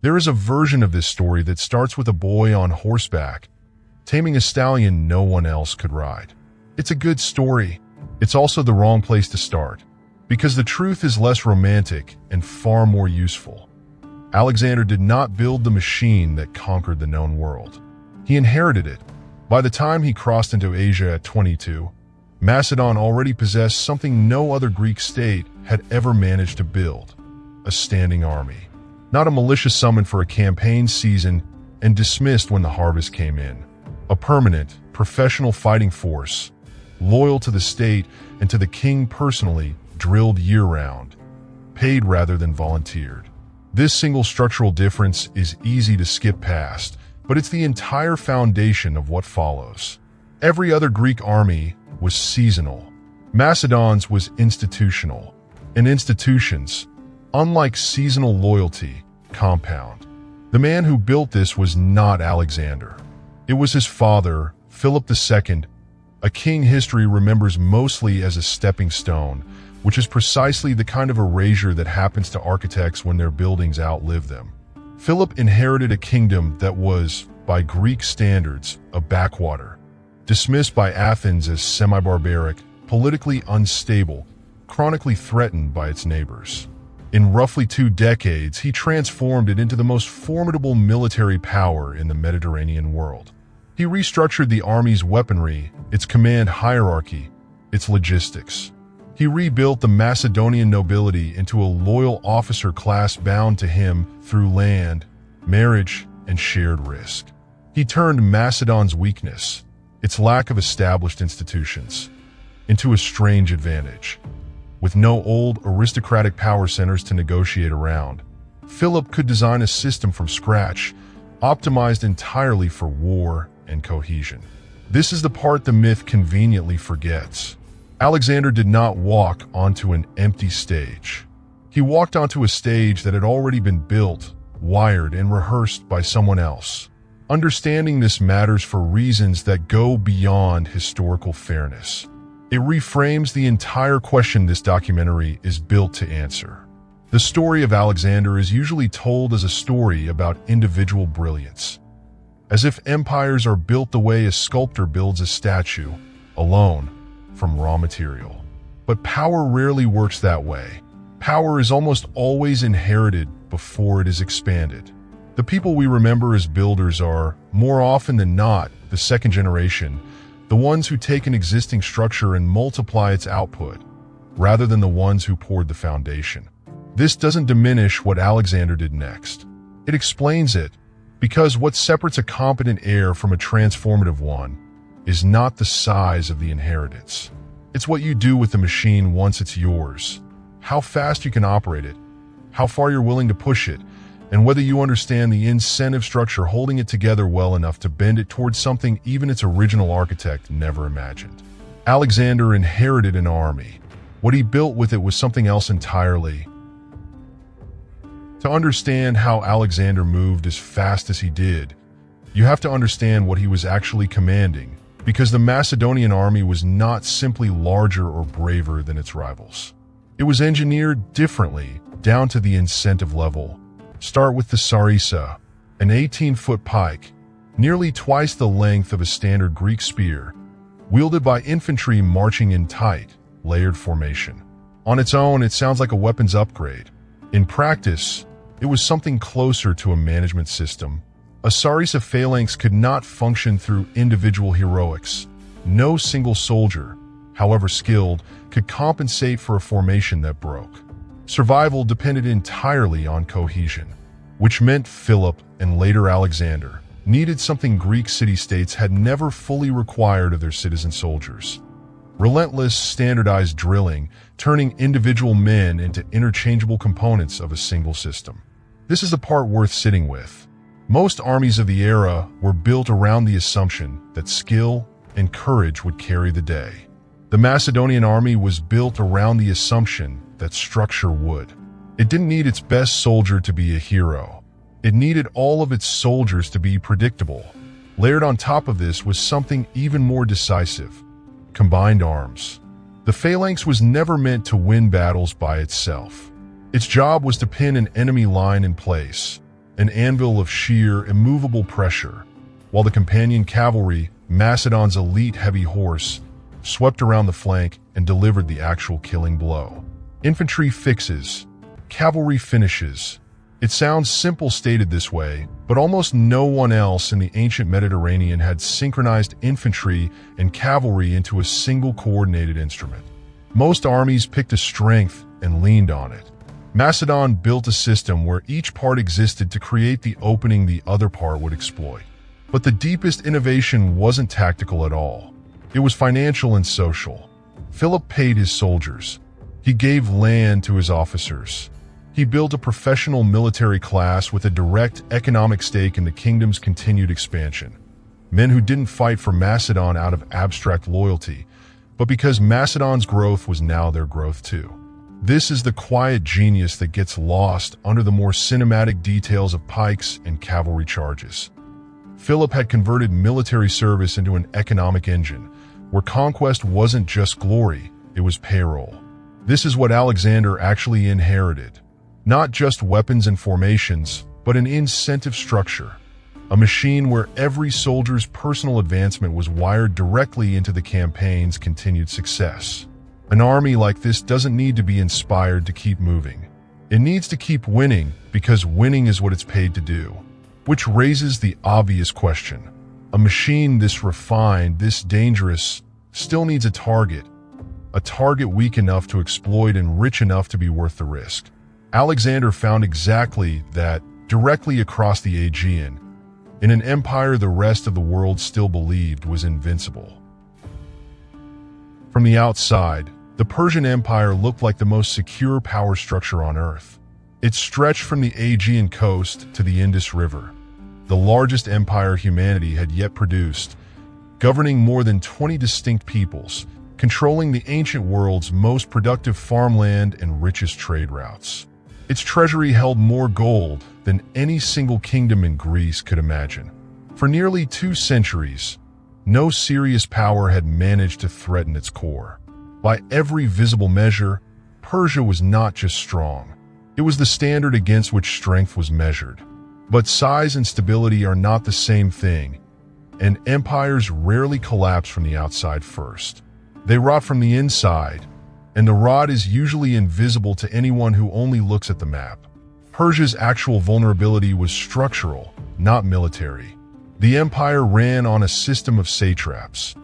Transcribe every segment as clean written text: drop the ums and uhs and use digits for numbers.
There is a version of this story that starts with a boy on horseback, taming a stallion no one else could ride. It's a good story. It's also the wrong place to start, because the truth is less romantic and far more useful. Alexander did not build the machine that conquered the known world. He inherited it. By the time he crossed into Asia at 22, Macedon already possessed something no other Greek state had ever managed to build: a standing army. Not a militia summoned for a campaign season and dismissed when the harvest came in. A permanent, professional fighting force, loyal to the state and to the king personally, drilled year-round, paid rather than volunteered. This single structural difference is easy to skip past, but it's the entire foundation of what follows. Every other Greek army was seasonal. Macedon's was institutional. And institutions, unlike seasonal loyalty, compound. The man who built this was not Alexander. It was his father, Philip II, a king history remembers mostly as a stepping stone, which is precisely the kind of erasure that happens to architects when their buildings outlive them. Philip inherited a kingdom that was, by Greek standards, a backwater, dismissed by Athens as semi-barbaric, politically unstable, chronically threatened by its neighbors. In roughly 2 decades, he transformed it into the most formidable military power in the Mediterranean world. He restructured the army's weaponry, its command hierarchy, its logistics. He rebuilt the Macedonian nobility into a loyal officer class bound to him through land, marriage, and shared risk. He turned Macedon's weakness, its lack of established institutions, into a strange advantage. With no old aristocratic power centers to negotiate around, Philip could design a system from scratch, optimized entirely for war and cohesion. This is the part the myth conveniently forgets. Alexander did not walk onto an empty stage. He walked onto a stage that had already been built, wired, and rehearsed by someone else. Understanding this matters for reasons that go beyond historical fairness. It reframes the entire question this documentary is built to answer. The story of Alexander is usually told as a story about individual brilliance, as if empires are built the way a sculptor builds a statue, alone, from raw material. But power rarely works that way. Power is almost always inherited before it is expanded. The people we remember as builders are, more often than not, the second generation, the ones who take an existing structure and multiply its output, rather than the ones who poured the foundation. This doesn't diminish what Alexander did next. It explains it, because what separates a competent heir from a transformative one is not the size of the inheritance. It's what you do with the machine once it's yours, how fast you can operate it, how far you're willing to push it, and whether you understand the incentive structure holding it together well enough to bend it towards something even its original architect never imagined. Alexander inherited an army. What he built with it was something else entirely. To understand how Alexander moved as fast as he did, you have to understand what he was actually commanding, because the Macedonian army was not simply larger or braver than its rivals. It was engineered differently, down to the incentive level. Start with the sarissa, an 18-foot pike, nearly twice the length of a standard Greek spear, wielded by infantry marching in tight, layered formation. On its own, it sounds like a weapons upgrade. In practice, it was something closer to a management system. A sarissa phalanx could not function through individual heroics. No single soldier, however skilled, could compensate for a formation that broke. Survival depended entirely on cohesion, which meant Philip and later Alexander needed something Greek city-states had never fully required of their citizen soldiers: relentless, standardized drilling, turning individual men into interchangeable components of a single system. This is the part worth sitting with. Most armies of the era were built around the assumption that skill and courage would carry the day. The Macedonian army was built around the assumption that structure would. It didn't need its best soldier to be a hero. It needed all of its soldiers to be predictable. Layered on top of this was something even more decisive: combined arms. The phalanx was never meant to win battles by itself. Its job was to pin an enemy line in place, an anvil of sheer, immovable pressure, while the companion cavalry, Macedon's elite heavy horse, swept around the flank and delivered the actual killing blow. Infantry fixes, cavalry finishes. It sounds simple stated this way, but almost no one else in the ancient Mediterranean had synchronized infantry and cavalry into a single coordinated instrument. Most armies picked a strength and leaned on it. Macedon built a system where each part existed to create the opening the other part would exploit. But the deepest innovation wasn't tactical at all. It was financial and social. Philip paid his soldiers. He gave land to his officers. He built a professional military class with a direct economic stake in the kingdom's continued expansion. Men who didn't fight for Macedon out of abstract loyalty, but because Macedon's growth was now their growth too. This is the quiet genius that gets lost under the more cinematic details of pikes and cavalry charges. Philip had converted military service into an economic engine, where conquest wasn't just glory, it was payroll. This is what Alexander actually inherited. Not just weapons and formations, but an incentive structure. A machine where every soldier's personal advancement was wired directly into the campaign's continued success. An army like this doesn't need to be inspired to keep moving. It needs to keep winning because winning is what it's paid to do. Which raises the obvious question. A machine this refined, this dangerous, still needs a target weak enough to exploit and rich enough to be worth the risk. Alexander found exactly that directly across the Aegean, in an empire the rest of the world still believed was invincible. From the outside, the Persian Empire looked like the most secure power structure on Earth. It stretched from the Aegean coast to the Indus River, the largest empire humanity had yet produced, governing more than 20 distinct peoples, controlling the ancient world's most productive farmland and richest trade routes. Its treasury held more gold than any single kingdom in Greece could imagine. For nearly 2 centuries, no serious power had managed to threaten its core. By every visible measure, Persia was not just strong. It was the standard against which strength was measured. But size and stability are not the same thing, and empires rarely collapse from the outside first. They rot from the inside, and the rot is usually invisible to anyone who only looks at the map. Persia's actual vulnerability was structural, not military. The empire ran on a system of satraps.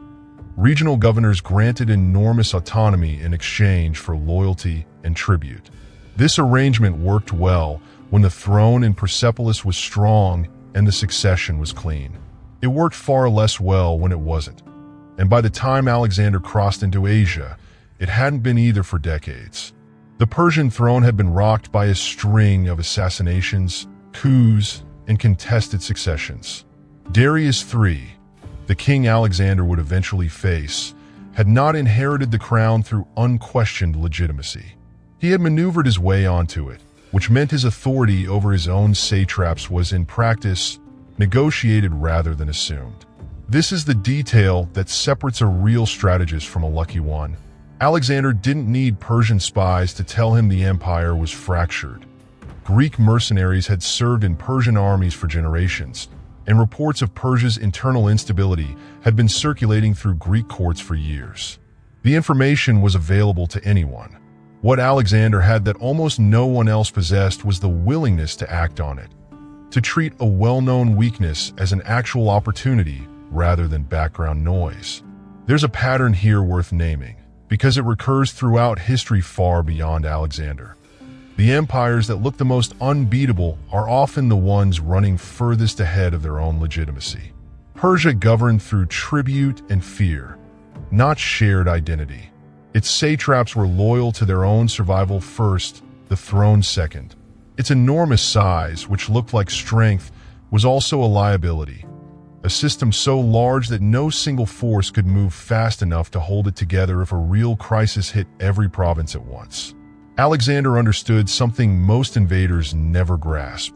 Regional governors granted enormous autonomy in exchange for loyalty and tribute. This arrangement worked well when the throne in Persepolis was strong and the succession was clean. It worked far less well when it wasn't. And by the time Alexander crossed into Asia, it hadn't been either for decades. The Persian throne had been rocked by a string of assassinations, coups, and contested successions. Darius III, the king Alexander would eventually face, had not inherited the crown through unquestioned legitimacy. He had maneuvered his way onto it, which meant his authority over his own satraps was in practice negotiated rather than assumed. This is the detail that separates a real strategist from a lucky one. Alexander didn't need Persian spies to tell him the empire was fractured. Greek mercenaries had served in Persian armies for generations, and reports of Persia's internal instability had been circulating through Greek courts for years. The information was available to anyone. What Alexander had that almost no one else possessed was the willingness to act on it, to treat a well-known weakness as an actual opportunity rather than background noise. There's a pattern here worth naming, because it recurs throughout history far beyond Alexander. The empires that look the most unbeatable are often the ones running furthest ahead of their own legitimacy. Persia governed through tribute and fear, not shared identity. Its satraps were loyal to their own survival first, the throne second. Its enormous size, which looked like strength, was also a liability. A system so large that no single force could move fast enough to hold it together if a real crisis hit every province at once. Alexander understood something most invaders never grasp.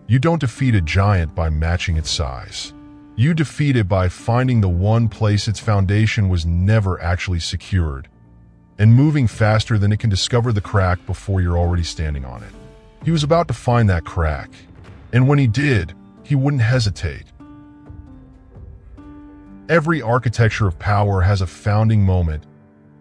You don't defeat a giant by matching its size. You defeat it by finding the one place its foundation was never actually secured, and moving faster than it can discover the crack before you're already standing on it. He was about to find that crack, And when he did, he wouldn't hesitate. Every architecture of power has a founding moment,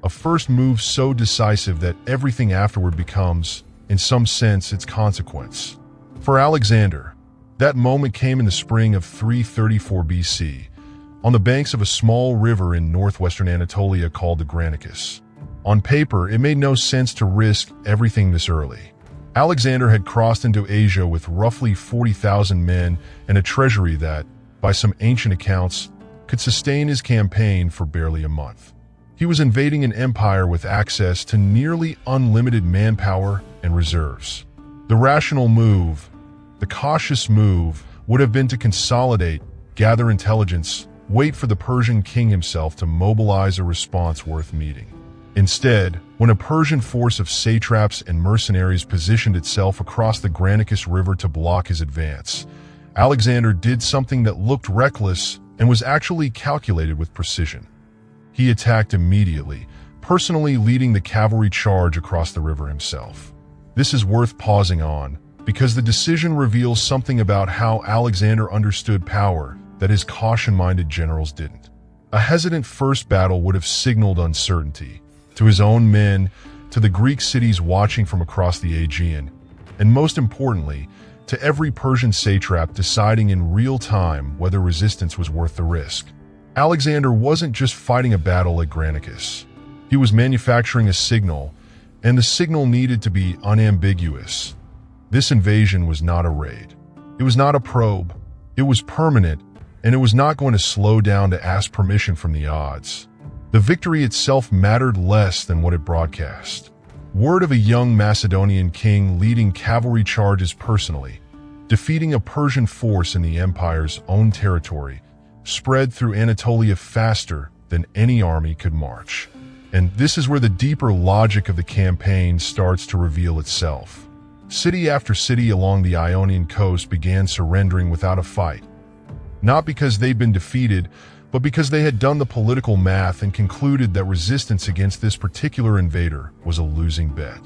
a first move so decisive that everything afterward becomes, in some sense, its consequence. For Alexander, that moment came in the spring of 334 BC, on the banks of a small river in northwestern Anatolia called the Granicus. On paper, it made no sense to risk everything this early. Alexander had crossed into Asia with roughly 40,000 men and a treasury that, by some ancient accounts, could sustain his campaign for barely a month. He was invading an empire with access to nearly unlimited manpower and reserves. The rational move, the cautious move, would have been to consolidate, gather intelligence, wait for the Persian king himself to mobilize a response worth meeting. Instead, when a Persian force of satraps and mercenaries positioned itself across the Granicus River to block his advance, Alexander did something that looked reckless and was actually calculated with precision. He attacked immediately, personally leading the cavalry charge across the river himself. This is worth pausing on, because the decision reveals something about how Alexander understood power that his caution-minded generals didn't. A hesitant first battle would have signaled uncertainty, to his own men, to the Greek cities watching from across the Aegean, and most importantly, to every Persian satrap deciding in real time whether resistance was worth the risk. Alexander wasn't just fighting a battle at Granicus. He was manufacturing a signal, and the signal needed to be unambiguous. This invasion was not a raid. It was not a probe. It was permanent, and it was not going to slow down to ask permission from the odds. The victory itself mattered less than what it broadcast. Word of a young Macedonian king leading cavalry charges personally, defeating a Persian force in the empire's own territory, spread through Anatolia faster than any army could march. And this is where the deeper logic of the campaign starts to reveal itself. City after city along the Ionian coast began surrendering without a fight. Not because they'd been defeated, but because they had done the political math and concluded that resistance against this particular invader was a losing bet.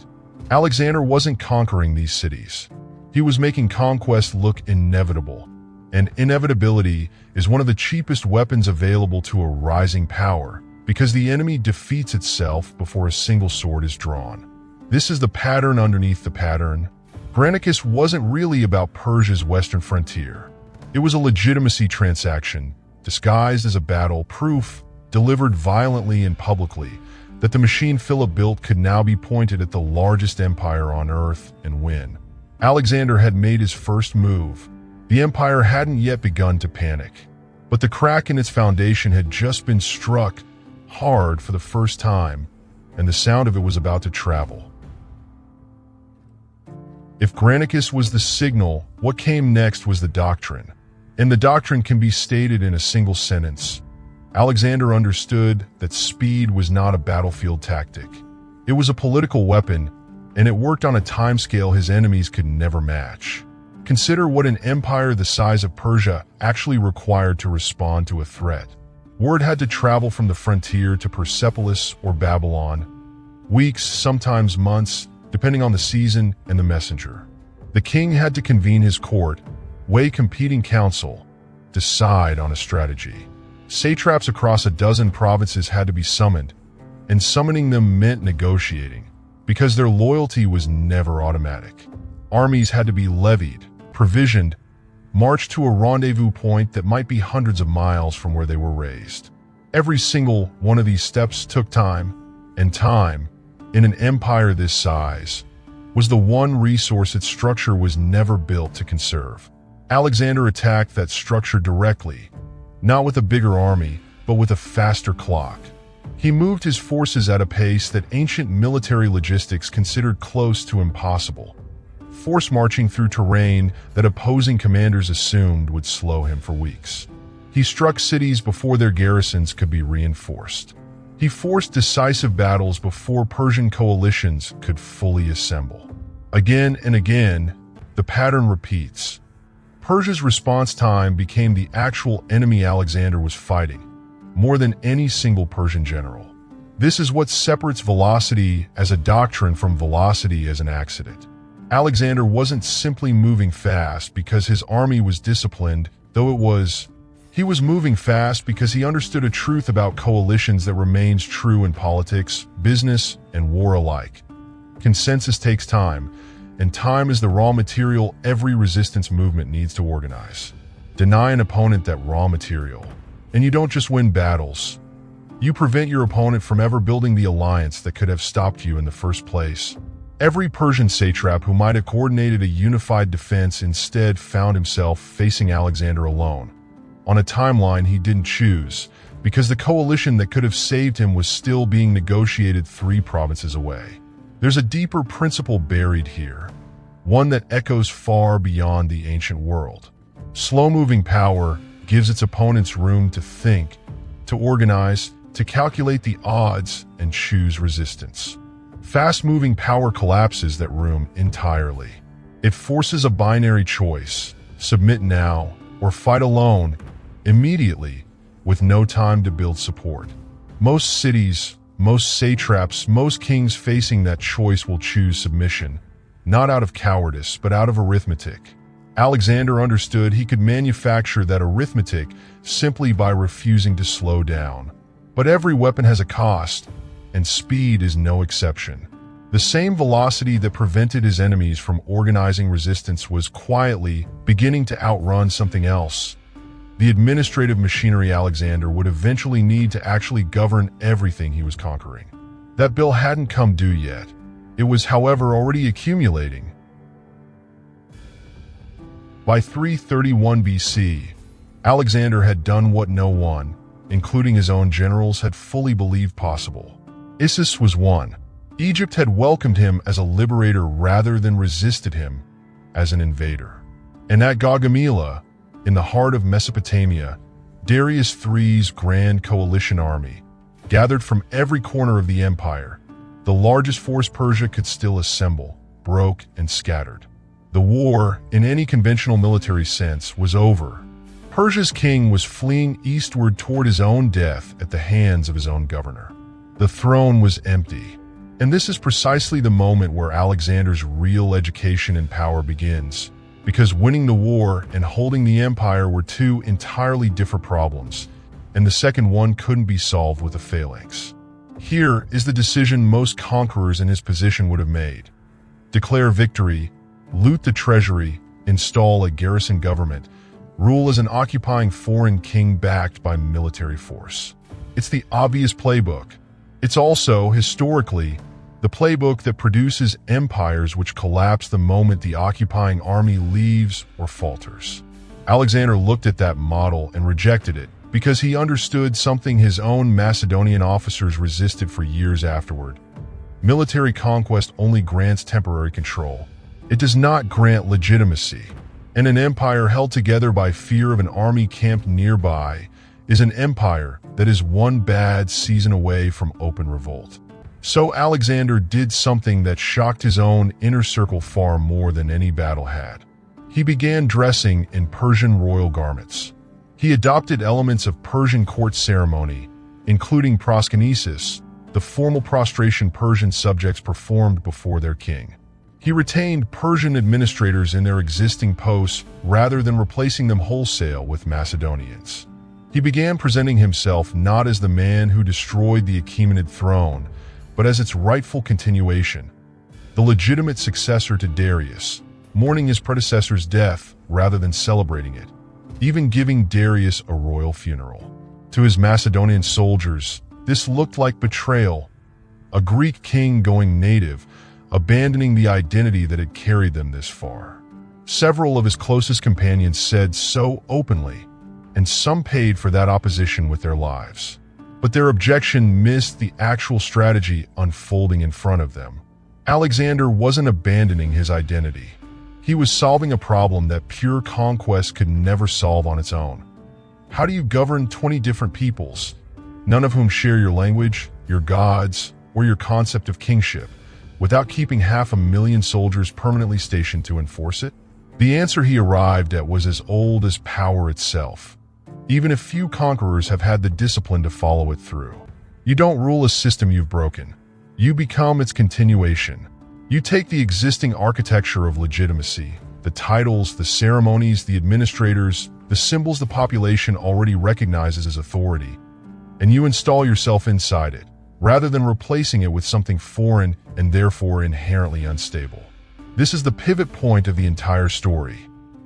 Alexander wasn't conquering these cities. He was making conquest look inevitable, and inevitability is one of the cheapest weapons available to a rising power, because the enemy defeats itself before a single sword is drawn. This is the pattern underneath the pattern. Granicus wasn't really about Persia's western frontier. It was a legitimacy transaction, disguised as a battle, proof, delivered violently and publicly, that the machine Philip built could now be pointed at the largest empire on earth and win. Alexander had made his first move. The empire hadn't yet begun to panic, but the crack in its foundation had just been struck hard for the first time, and the sound of it was about to travel. If Granicus was the signal, what came next was the doctrine. And the doctrine can be stated in a single sentence. Alexander understood that speed was not a battlefield tactic. It was a political weapon, and it worked on a timescale his enemies could never match. Consider what an empire the size of Persia actually required to respond to a threat. Word had to travel from the frontier to Persepolis or Babylon. Weeks, sometimes months, depending on the season and the messenger. The king had to convene his court, weigh competing counsel, decide on a strategy. Satraps across a dozen provinces had to be summoned, and summoning them meant negotiating, because their loyalty was never automatic. Armies had to be levied, provisioned, marched to a rendezvous point that might be hundreds of miles from where they were raised. Every single one of these steps took time, and time, in an empire this size, was the one resource its structure was never built to conserve. Alexander attacked that structure directly, not with a bigger army, but with a faster clock. He moved his forces at a pace that ancient military logistics considered close to impossible, force marching through terrain that opposing commanders assumed would slow him for weeks. He struck cities before their garrisons could be reinforced. He forced decisive battles before Persian coalitions could fully assemble. Again and again, the pattern repeats. Persia's response time became the actual enemy Alexander was fighting, more than any single Persian general. This is what separates velocity as a doctrine from velocity as an accident. Alexander wasn't simply moving fast because his army was disciplined, though it was. He was moving fast because he understood a truth about coalitions that remains true in politics, business, and war alike. Consensus takes time, and time is the raw material every resistance movement needs to organize. Deny an opponent that raw material, and you don't just win battles. You prevent your opponent from ever building the alliance that could have stopped you in the first place. Every Persian satrap who might have coordinated a unified defense instead found himself facing Alexander alone, on a timeline he didn't choose, because the coalition that could have saved him was still being negotiated 3 provinces away. There's a deeper principle buried here, one that echoes far beyond the ancient world. Slow-moving power gives its opponents room to think, to organize, to calculate the odds, and choose resistance. Fast-moving power collapses that room entirely. It forces a binary choice: submit now or fight alone, immediately, with no time to build support. Most cities, most satraps, most kings facing that choice will choose submission, not out of cowardice, but out of arithmetic. Alexander understood he could manufacture that arithmetic simply by refusing to slow down. But every weapon has a cost, and speed is no exception. The same velocity that prevented his enemies from organizing resistance was quietly beginning to outrun something else: the administrative machinery Alexander would eventually need to actually govern everything he was conquering. That bill hadn't come due yet. It was, however, already accumulating. By 331 BC, Alexander had done what no one, including his own generals, had fully believed possible. Issus was won. Egypt had welcomed him as a liberator rather than resisted him as an invader. And at Gaugamela, in the heart of Mesopotamia, Darius III's grand coalition army, gathered from every corner of the empire, the largest force Persia could still assemble, broke and scattered. The war, in any conventional military sense, was over. Persia's king was fleeing eastward toward his own death at the hands of his own governor. The throne was empty. And this is precisely the moment where Alexander's real education and power begins, because winning the war and holding the empire were 2 entirely different problems, and the second one couldn't be solved with a phalanx. Here is the decision most conquerors in his position would have made: declare victory, loot the treasury, install a garrison government, rule as an occupying foreign king backed by military force. It's the obvious playbook. It's also, historically, the playbook that produces empires which collapse the moment the occupying army leaves or falters. Alexander looked at that model and rejected it because he understood something his own Macedonian officers resisted for years afterward. Military conquest only grants temporary control. It does not grant legitimacy. And an empire held together by fear of an army camped nearby is an empire that is one bad season away from open revolt. So Alexander did something that shocked his own inner circle far more than any battle had. He began dressing in Persian royal garments. He adopted elements of Persian court ceremony, including proskynesis, the formal prostration Persian subjects performed before their king. He retained Persian administrators in their existing posts rather than replacing them wholesale with Macedonians. He began presenting himself not as the man who destroyed the Achaemenid throne, but as its rightful continuation, the legitimate successor to Darius, mourning his predecessor's death rather than celebrating it, even giving Darius a royal funeral. To his Macedonian soldiers, this looked like betrayal, a Greek king going native, abandoning the identity that had carried them this far. Several of his closest companions said so openly, and some paid for that opposition with their lives. But their objection missed the actual strategy unfolding in front of them. Alexander wasn't abandoning his identity. He was solving a problem that pure conquest could never solve on its own. How do you govern 20 different peoples, none of whom share your language, your gods, or your concept of kingship, without keeping 500,000 soldiers permanently stationed to enforce it? The answer he arrived at was as old as power itself. Even if few conquerors have had the discipline to follow it through. You don't rule a system you've broken. You become its continuation. You take the existing architecture of legitimacy, the titles, the ceremonies, the administrators, the symbols the population already recognizes as authority, and you install yourself inside it, rather than replacing it with something foreign and therefore inherently unstable. This is the pivot point of the entire story.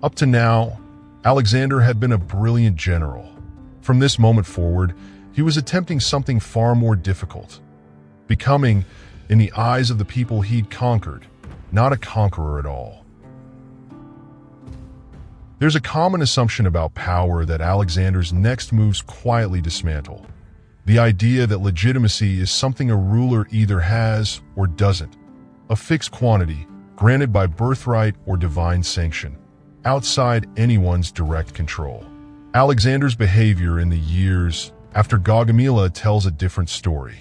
Up to now, Alexander had been a brilliant general. From this moment forward, he was attempting something far more difficult, becoming, in the eyes of the people he'd conquered, not a conqueror at all. There's a common assumption about power that Alexander's next moves quietly dismantle. The idea that legitimacy is something a ruler either has or doesn't, a fixed quantity, granted by birthright or divine sanction, outside anyone's direct control. Alexander's behavior in the years after Gaugamela tells a different story.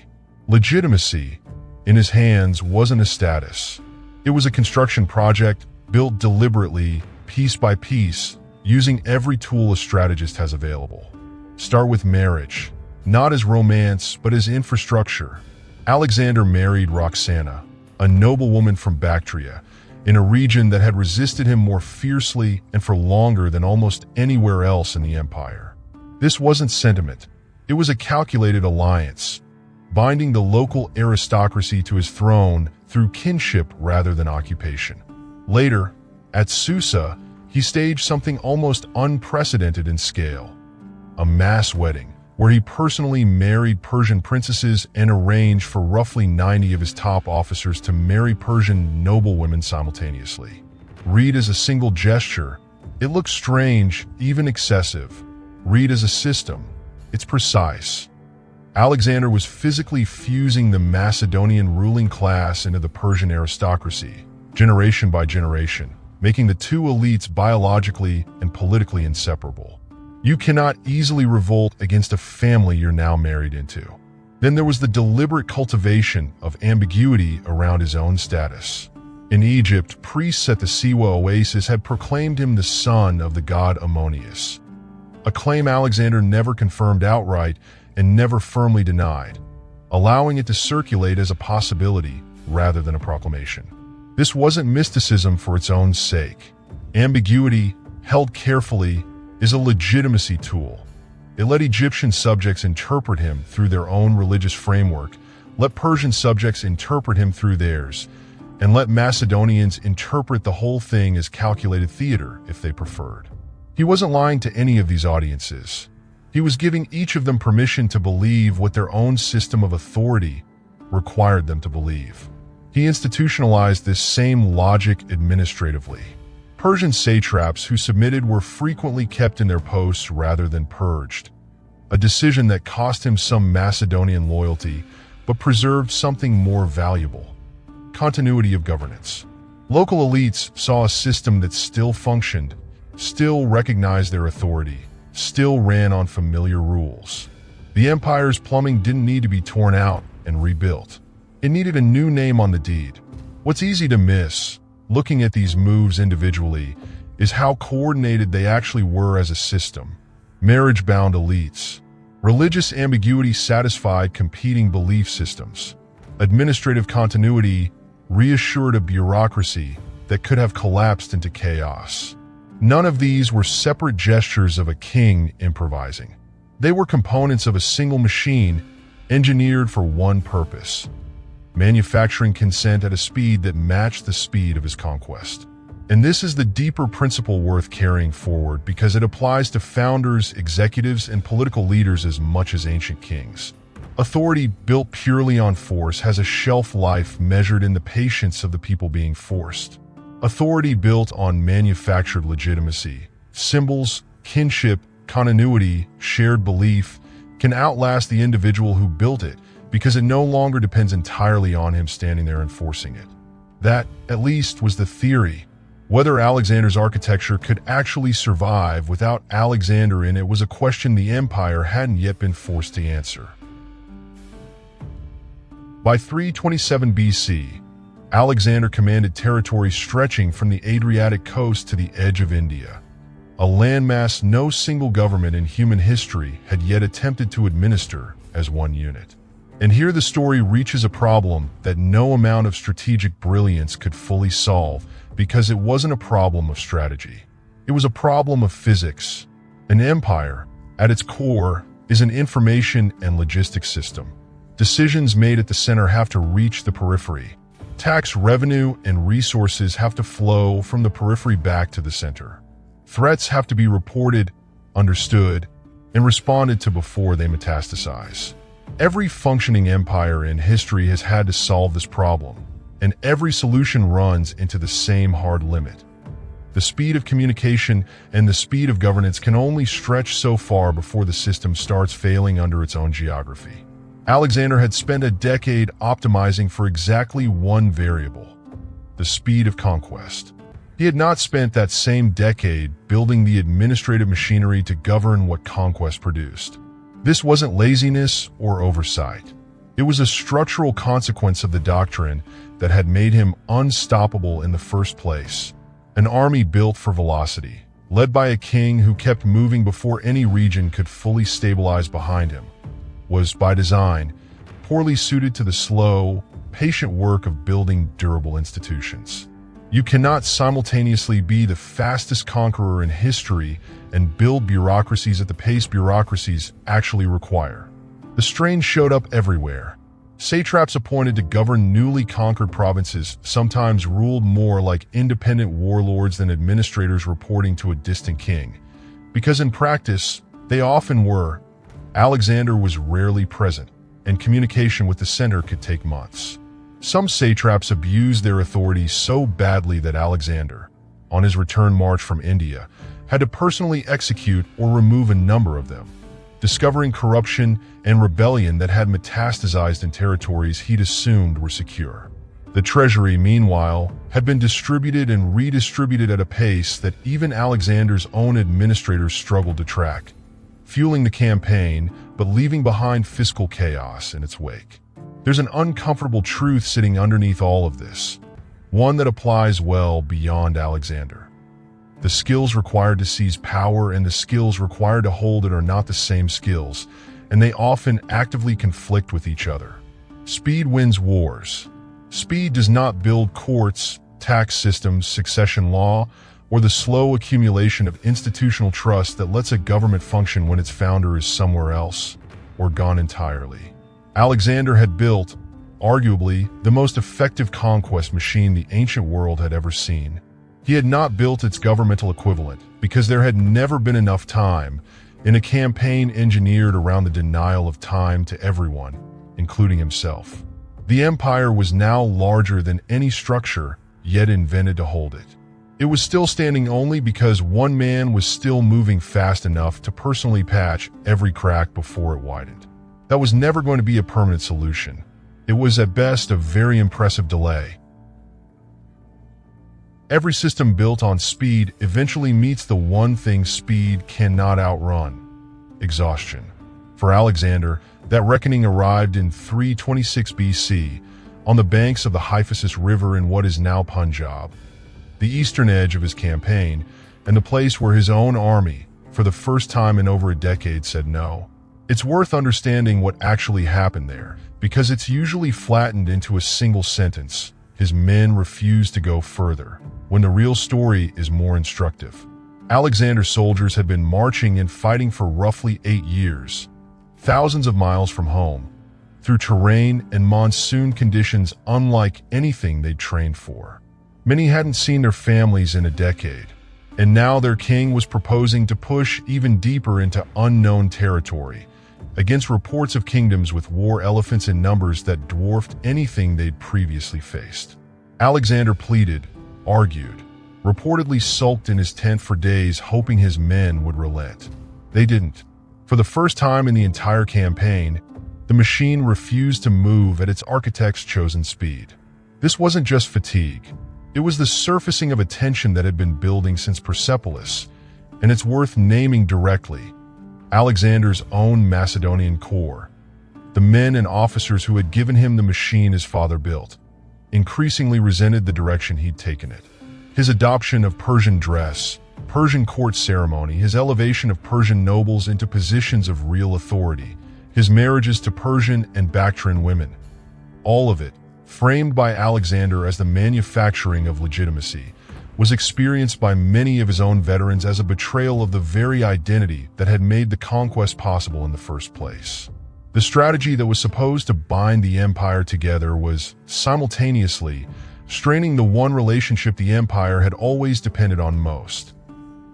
Legitimacy, in his hands, wasn't a status. It was a construction project built deliberately, piece by piece, using every tool a strategist has available. Start with marriage, not as romance, but as infrastructure. Alexander married Roxana, a noblewoman from Bactria, in a region that had resisted him more fiercely and for longer than almost anywhere else in the empire. This wasn't sentiment. It was a calculated alliance, binding the local aristocracy to his throne through kinship rather than occupation. Later, at Susa, he staged something almost unprecedented in scale, a mass wedding, where he personally married Persian princesses and arranged for roughly 90 of his top officers to marry Persian noblewomen simultaneously. Read as a single gesture, it looks strange, even excessive. Read as a system, it's precise. Alexander was physically fusing the Macedonian ruling class into the Persian aristocracy, generation by generation, making the two elites biologically and politically inseparable. You cannot easily revolt against a family you're now married into. Then there was the deliberate cultivation of ambiguity around his own status. In Egypt, priests at the Siwa oasis had proclaimed him the son of the god Ammonius, a claim Alexander never confirmed outright and never firmly denied, allowing it to circulate as a possibility rather than a proclamation. This wasn't mysticism for its own sake. Ambiguity, held carefully, is a legitimacy tool. It let Egyptian subjects interpret him through their own religious framework, let Persian subjects interpret him through theirs, and let Macedonians interpret the whole thing as calculated theater if they preferred. He wasn't lying to any of these audiences. He was giving each of them permission to believe what their own system of authority required them to believe. He institutionalized this same logic administratively. Persian satraps who submitted were frequently kept in their posts rather than purged, a decision that cost him some Macedonian loyalty but preserved something more valuable: continuity of governance. Local elites saw a system that still functioned, still recognized their authority, still ran on familiar rules. The empire's plumbing didn't need to be torn out and rebuilt. It needed a new name on the deed. What's easy to miss, looking at these moves individually, is how coordinated they actually were as a system. Marriage-bound elites. Religious ambiguity satisfied competing belief systems. Administrative continuity reassured a bureaucracy that could have collapsed into chaos. None of these were separate gestures of a king improvising. They were components of a single machine engineered for one purpose: manufacturing consent at a speed that matched the speed of his conquest. And this is the deeper principle worth carrying forward because it applies to founders, executives, and political leaders as much as ancient kings. Authority built purely on force has a shelf life measured in the patience of the people being forced. Authority built on manufactured legitimacy, symbols, kinship, continuity, shared belief, can outlast the individual who built it, because it no longer depends entirely on him standing there enforcing it. That, at least, was the theory. Whether Alexander's architecture could actually survive without Alexander in it was a question the empire hadn't yet been forced to answer. By 327 BC, Alexander commanded territory stretching from the Adriatic coast to the edge of India, a landmass no single government in human history had yet attempted to administer as one unit. And here the story reaches a problem that no amount of strategic brilliance could fully solve, because it wasn't a problem of strategy. It was a problem of physics. An empire, at its core, is an information and logistics system. Decisions made at the center have to reach the periphery. Tax revenue and resources have to flow from the periphery back to the center. Threats have to be reported, understood, and responded to before they metastasize. Every functioning empire in history has had to solve this problem, and every solution runs into the same hard limit. The speed of communication and the speed of governance can only stretch so far before the system starts failing under its own geography. Alexander had spent a decade optimizing for exactly one variable: the speed of conquest. He had not spent that same decade building the administrative machinery to govern what conquest produced. This wasn't laziness or oversight. It was a structural consequence of the doctrine that had made him unstoppable in the first place. An army built for velocity, led by a king who kept moving before any region could fully stabilize behind him, was, by design, poorly suited to the slow, patient work of building durable institutions. You cannot simultaneously be the fastest conqueror in history and build bureaucracies at the pace bureaucracies actually require. The strain showed up everywhere. Satraps appointed to govern newly conquered provinces sometimes ruled more like independent warlords than administrators reporting to a distant king, because in practice, they often were. Alexander was rarely present, and communication with the center could take months. Some satraps abused their authority so badly that Alexander, on his return march from India, had to personally execute or remove a number of them, discovering corruption and rebellion that had metastasized in territories he'd assumed were secure. The treasury, meanwhile, had been distributed and redistributed at a pace that even Alexander's own administrators struggled to track, fueling the campaign but leaving behind fiscal chaos in its wake. There's an uncomfortable truth sitting underneath all of this, one that applies well beyond Alexander. The skills required to seize power and the skills required to hold it are not the same skills, and they often actively conflict with each other. Speed wins wars. Speed does not build courts, tax systems, succession law, or the slow accumulation of institutional trust that lets a government function when its founder is somewhere else, or gone entirely. Alexander had built, arguably, the most effective conquest machine the ancient world had ever seen. He had not built its governmental equivalent because there had never been enough time in a campaign engineered around the denial of time to everyone, including himself. The empire was now larger than any structure yet invented to hold it. It was still standing only because one man was still moving fast enough to personally patch every crack before it widened. That was never going to be a permanent solution. It was at best a very impressive delay. Every system built on speed eventually meets the one thing speed cannot outrun: exhaustion. For Alexander, that reckoning arrived in 326 BC on the banks of the Hyphasis River in what is now Punjab, the eastern edge of his campaign, and the place where his own army, for the first time in over a decade, said no. It's worth understanding what actually happened there, because it's usually flattened into a single sentence: his men refused to go further, when the real story is more instructive. Alexander's soldiers had been marching and fighting for roughly 8 years, thousands of miles from home, through terrain and monsoon conditions unlike anything they'd trained for. Many hadn't seen their families in a decade, and now their king was proposing to push even deeper into unknown territory, against reports of kingdoms with war elephants in numbers that dwarfed anything they'd previously faced. Alexander pleaded, argued, reportedly sulked in his tent for days hoping his men would relent. They didn't. For the first time in the entire campaign, the machine refused to move at its architect's chosen speed. This wasn't just fatigue. It was the surfacing of a tension that had been building since Persepolis, and it's worth naming directly: Alexander's own Macedonian corps, the men and officers who had given him the machine his father built, increasingly resented the direction he'd taken it. His adoption of Persian dress, Persian court ceremony, his elevation of Persian nobles into positions of real authority, his marriages to Persian and Bactrian women. All of it, framed by Alexander as the manufacturing of legitimacy, was experienced by many of his own veterans as a betrayal of the very identity that had made the conquest possible in the first place. The strategy that was supposed to bind the empire together was, simultaneously, straining the one relationship the empire had always depended on most: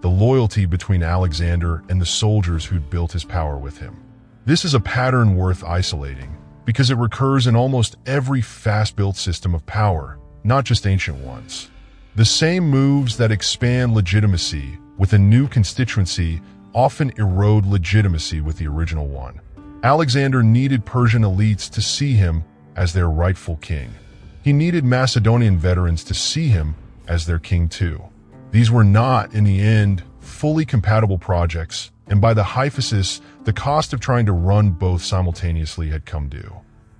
the loyalty between Alexander and the soldiers who'd built his power with him. This is a pattern worth isolating, because it recurs in almost every fast-built system of power, not just ancient ones. The same moves that expand legitimacy with a new constituency often erode legitimacy with the original one. Alexander needed Persian elites to see him as their rightful king. He needed Macedonian veterans to see him as their king too. These were not, in the end, fully compatible projects, and by the hyphasis, the cost of trying to run both simultaneously had come due.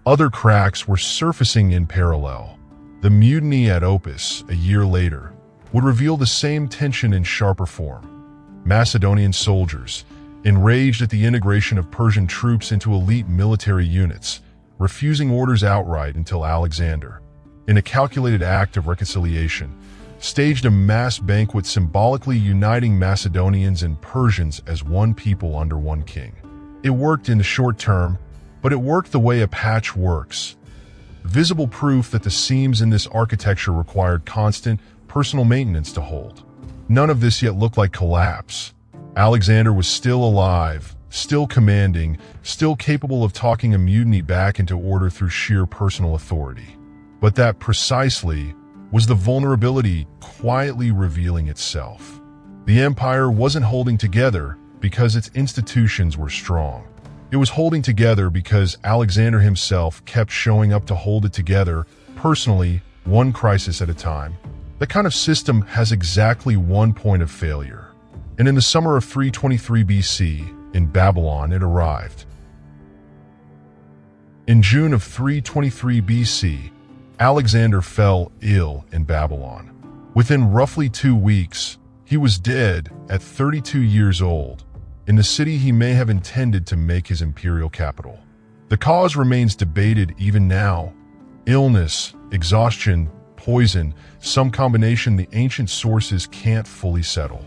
Other cracks were surfacing in parallel. The mutiny at Opis, a year later, would reveal the same tension in sharper form. Macedonian soldiers, enraged at the integration of Persian troops into elite military units, refusing orders outright until Alexander, in a calculated act of reconciliation, staged a mass banquet symbolically uniting Macedonians and Persians as one people under one king. It worked in the short term, but it worked the way a patch works. Visible proof that the seams in this architecture required constant, personal maintenance to hold. None of this yet looked like collapse. Alexander was still alive, still commanding, still capable of talking a mutiny back into order through sheer personal authority. But that precisely was the vulnerability quietly revealing itself. The empire wasn't holding together because its institutions were strong. It was holding together because Alexander himself kept showing up to hold it together, personally, one crisis at a time. That kind of system has exactly one point of failure. And in the summer of 323 BC, in Babylon, it arrived. In June of 323 BC, Alexander fell ill in Babylon. Within roughly 2 weeks, he was dead at 32 years old, in the city he may have intended to make his imperial capital. The cause remains debated even now. Illness, exhaustion, poison, some combination the ancient sources can't fully settle.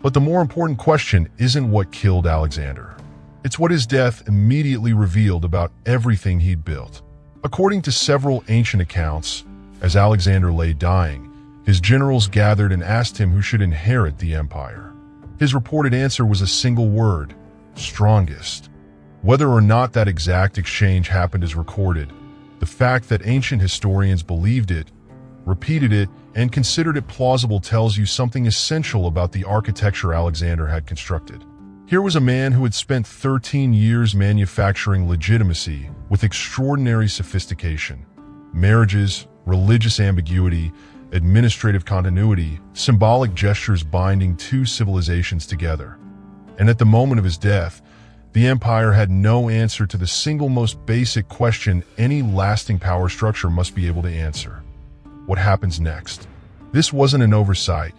But the more important question isn't what killed Alexander. It's what his death immediately revealed about everything he'd built. According to several ancient accounts, as Alexander lay dying, his generals gathered and asked him who should inherit the empire. His reported answer was a single word: strongest. Whether or not that exact exchange happened is recorded. The fact that ancient historians believed it, repeated it, and considered it plausible tells you something essential about the architecture Alexander had constructed. Here was a man who had spent 13 years manufacturing legitimacy with extraordinary sophistication. Marriages, religious ambiguity, administrative continuity, symbolic gestures binding two civilizations together. And at the moment of his death, the empire had no answer to the single most basic question any lasting power structure must be able to answer: what happens next? This wasn't an oversight.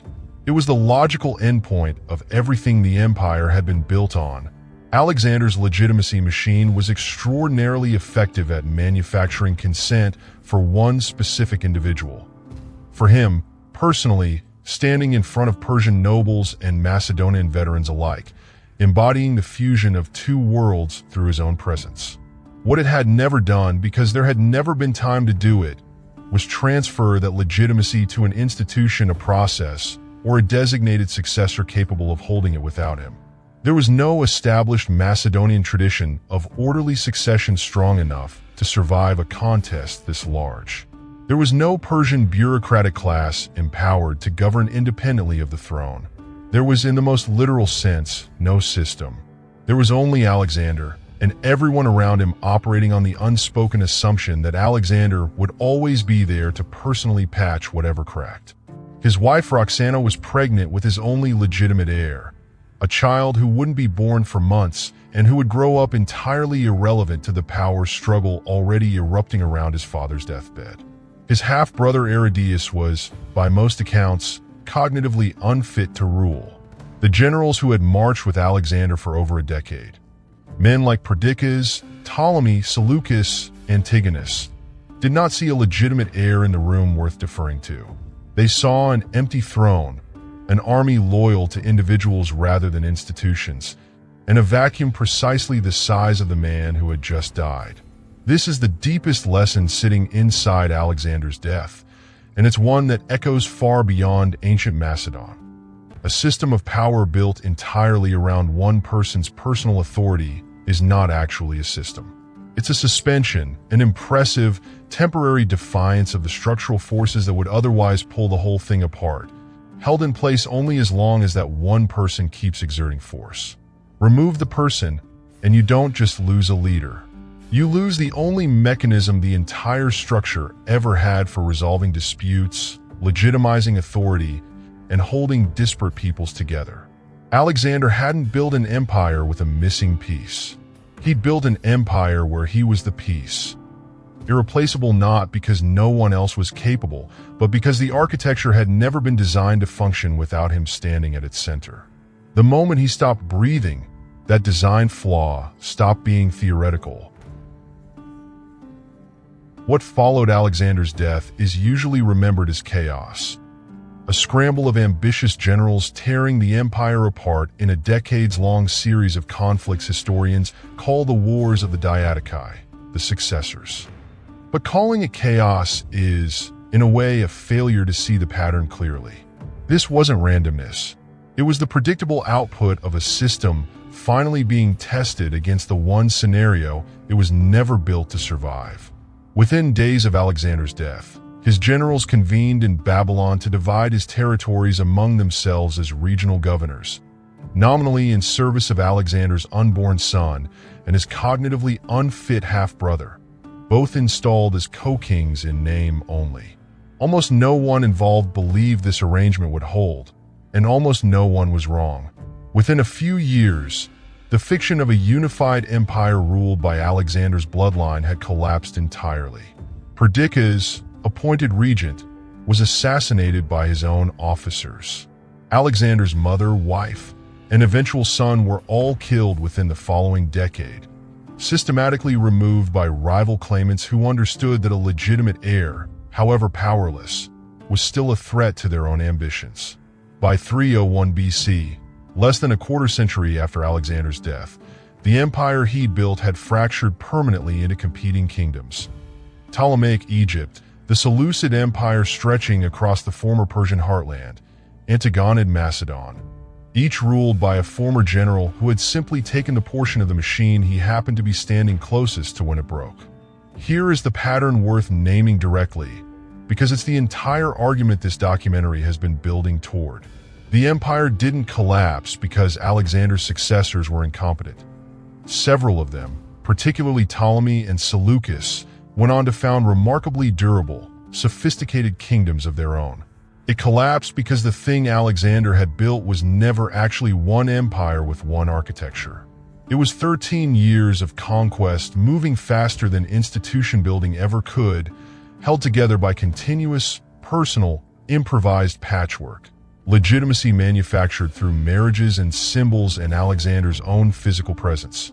It was the logical endpoint of everything the empire had been built on. Alexander's legitimacy machine was extraordinarily effective at manufacturing consent for one specific individual. For him, personally, standing in front of Persian nobles and Macedonian veterans alike, embodying the fusion of two worlds through his own presence. What it had never done, because there had never been time to do it, was transfer that legitimacy to an institution, a process, or a designated successor capable of holding it without him. There was no established Macedonian tradition of orderly succession strong enough to survive a contest this large. There was no Persian bureaucratic class empowered to govern independently of the throne. There was, in the most literal sense, no system. There was only Alexander, and everyone around him operating on the unspoken assumption that Alexander would always be there to personally patch whatever cracked. His wife Roxana was pregnant with his only legitimate heir, a child who wouldn't be born for months and who would grow up entirely irrelevant to the power struggle already erupting around his father's deathbed. His half-brother Aridaeus was, by most accounts, cognitively unfit to rule. The generals who had marched with Alexander for over a decade, Men like Perdiccas, Ptolemy, Seleucus, Antigonus did not see a legitimate heir in the room worth deferring to. They saw an empty throne, an army loyal to individuals rather than institutions, and a vacuum precisely the size of the man who had just died. This is the deepest lesson sitting inside Alexander's death, and it's one that echoes far beyond ancient Macedon. A system of power built entirely around one person's personal authority is not actually a system. It's a suspension, an impressive, temporary defiance of the structural forces that would otherwise pull the whole thing apart, held in place only as long as that one person keeps exerting force. Remove the person, and you don't just lose a leader. You lose the only mechanism the entire structure ever had for resolving disputes, legitimizing authority, and holding disparate peoples together. Alexander hadn't built an empire with a missing piece. He'd built an empire where he was the piece. Irreplaceable not because no one else was capable, but because the architecture had never been designed to function without him standing at its center. The moment he stopped breathing, that design flaw stopped being theoretical. What followed Alexander's death is usually remembered as chaos. A scramble of ambitious generals tearing the empire apart in a decades-long series of conflicts historians call the Wars of the Diadochi, the Successors. But calling it chaos is, in a way, a failure to see the pattern clearly. This wasn't randomness. It was the predictable output of a system finally being tested against the one scenario it was never built to survive. Within days of Alexander's death, his generals convened in Babylon to divide his territories among themselves as regional governors, nominally in service of Alexander's unborn son and his cognitively unfit half-brother, both installed as co-kings in name only. Almost no one involved believed this arrangement would hold, and almost no one was wrong. Within a few years, the fiction of a unified empire ruled by Alexander's bloodline had collapsed entirely. Perdiccas, appointed regent, was assassinated by his own officers. Alexander's mother, wife, and eventual son were all killed within the following decade, systematically removed by rival claimants who understood that a legitimate heir, however powerless, was still a threat to their own ambitions. By 301 BC, less than a quarter century after Alexander's death, the empire he'd built had fractured permanently into competing kingdoms. Ptolemaic Egypt, the Seleucid Empire stretching across the former Persian heartland, Antigonid Macedon, each ruled by a former general who had simply taken the portion of the machine he happened to be standing closest to when it broke. Here is the pattern worth naming directly, because it's the entire argument this documentary has been building toward. The empire didn't collapse because Alexander's successors were incompetent. Several of them, particularly Ptolemy and Seleucus, went on to found remarkably durable, sophisticated kingdoms of their own. It collapsed because the thing Alexander had built was never actually one empire with one architecture. It was 13 years of conquest moving faster than institution building ever could, held together by continuous, personal, improvised patchwork. Legitimacy manufactured through marriages and symbols and Alexander's own physical presence,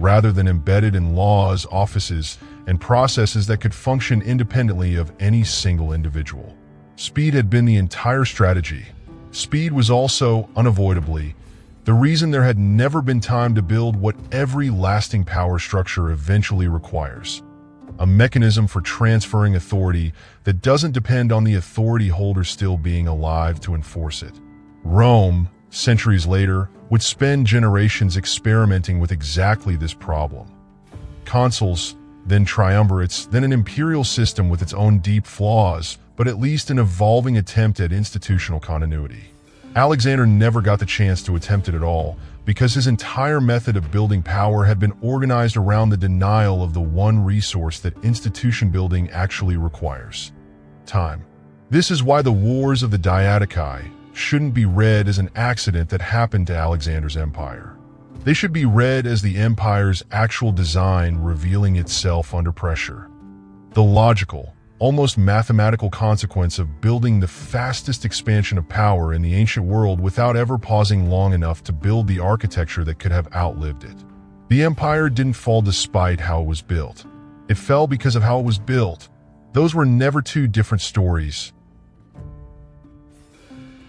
rather than embedded in laws, offices, and processes that could function independently of any single individual. Speed had been the entire strategy. Speed was also, unavoidably, the reason there had never been time to build what every lasting power structure eventually requires. A mechanism for transferring authority that doesn't depend on the authority holder still being alive to enforce it. Rome, centuries later, would spend generations experimenting with exactly this problem. Consuls, then triumvirates, then an imperial system with its own deep flaws, but at least an evolving attempt at institutional continuity. Alexander never got the chance to attempt it at all, because his entire method of building power had been organized around the denial of the one resource that institution building actually requires: time. This is why the Wars of the Diadochi shouldn't be read as an accident that happened to Alexander's empire. They should be read as the empire's actual design revealing itself under pressure. The logical, almost mathematical consequence of building the fastest expansion of power in the ancient world without ever pausing long enough to build the architecture that could have outlived it. The empire didn't fall despite how it was built. It fell because of how it was built. Those were never two different stories.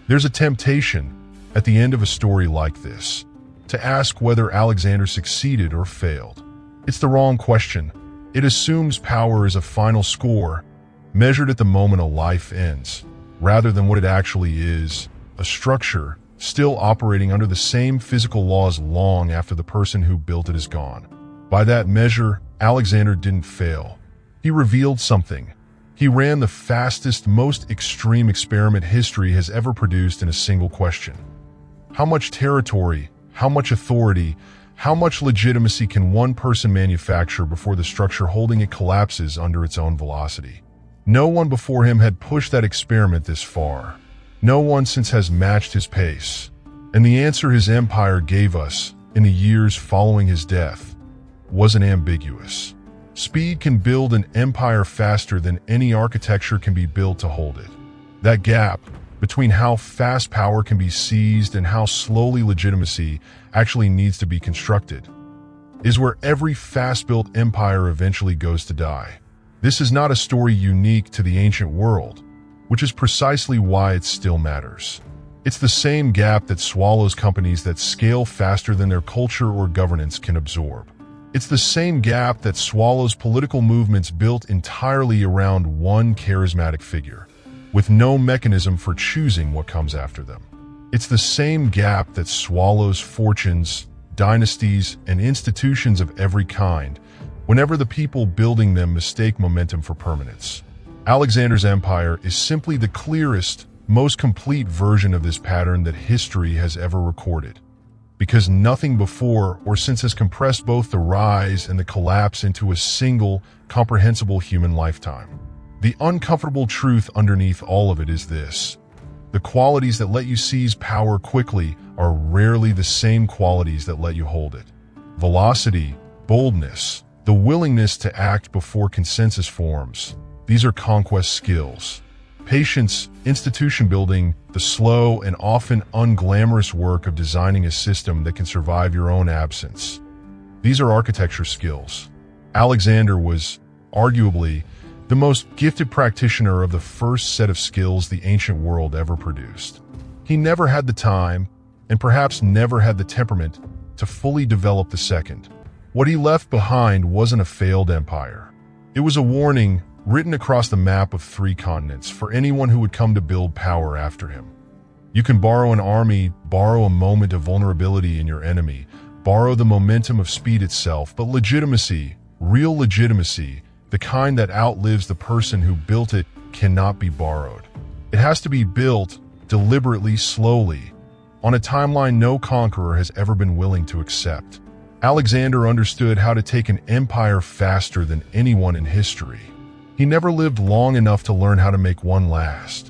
There's a temptation, at the end of a story like this, to ask whether Alexander succeeded or failed. It's the wrong question. It assumes power is a final score, measured at the moment a life ends, rather than what it actually is, a structure still operating under the same physical laws long after the person who built it is gone. By that measure, Alexander didn't fail. He revealed something. He ran the fastest, most extreme experiment history has ever produced in a single question. How much territory, how much authority, how much legitimacy can one person manufacture before the structure holding it collapses under its own velocity? No one before him had pushed that experiment this far. No one since has matched his pace. And the answer his empire gave us, in the years following his death, wasn't ambiguous. Speed can build an empire faster than any architecture can be built to hold it. That gap between how fast power can be seized and how slowly legitimacy actually needs to be constructed is where every fast-built empire eventually goes to die. This is not a story unique to the ancient world, which is precisely why it still matters. It's the same gap that swallows companies that scale faster than their culture or governance can absorb. It's the same gap that swallows political movements built entirely around one charismatic figure, with no mechanism for choosing what comes after them. It's the same gap that swallows fortunes, dynasties, and institutions of every kind, whenever the people building them mistake momentum for permanence. Alexander's empire is simply the clearest, most complete version of this pattern that history has ever recorded, because nothing before or since has compressed both the rise and the collapse into a single, comprehensible human lifetime. The uncomfortable truth underneath all of it is this: the qualities that let you seize power quickly are rarely the same qualities that let you hold it. Velocity, boldness, the willingness to act before consensus forms, these are conquest skills. Patience, institution building, the slow and often unglamorous work of designing a system that can survive your own absence. These are architecture skills. Alexander was, arguably, the most gifted practitioner of the first set of skills the ancient world ever produced. He never had the time, and perhaps never had the temperament, to fully develop the second. What he left behind wasn't a failed empire. It was a warning, written across the map of 3 continents, for anyone who would come to build power after him. You can borrow an army, borrow a moment of vulnerability in your enemy, borrow the momentum of speed itself, but legitimacy, real legitimacy, the kind that outlives the person who built it, cannot be borrowed. It has to be built, deliberately, slowly, on a timeline no conqueror has ever been willing to accept. Alexander understood how to take an empire faster than anyone in history. He never lived long enough to learn how to make one last.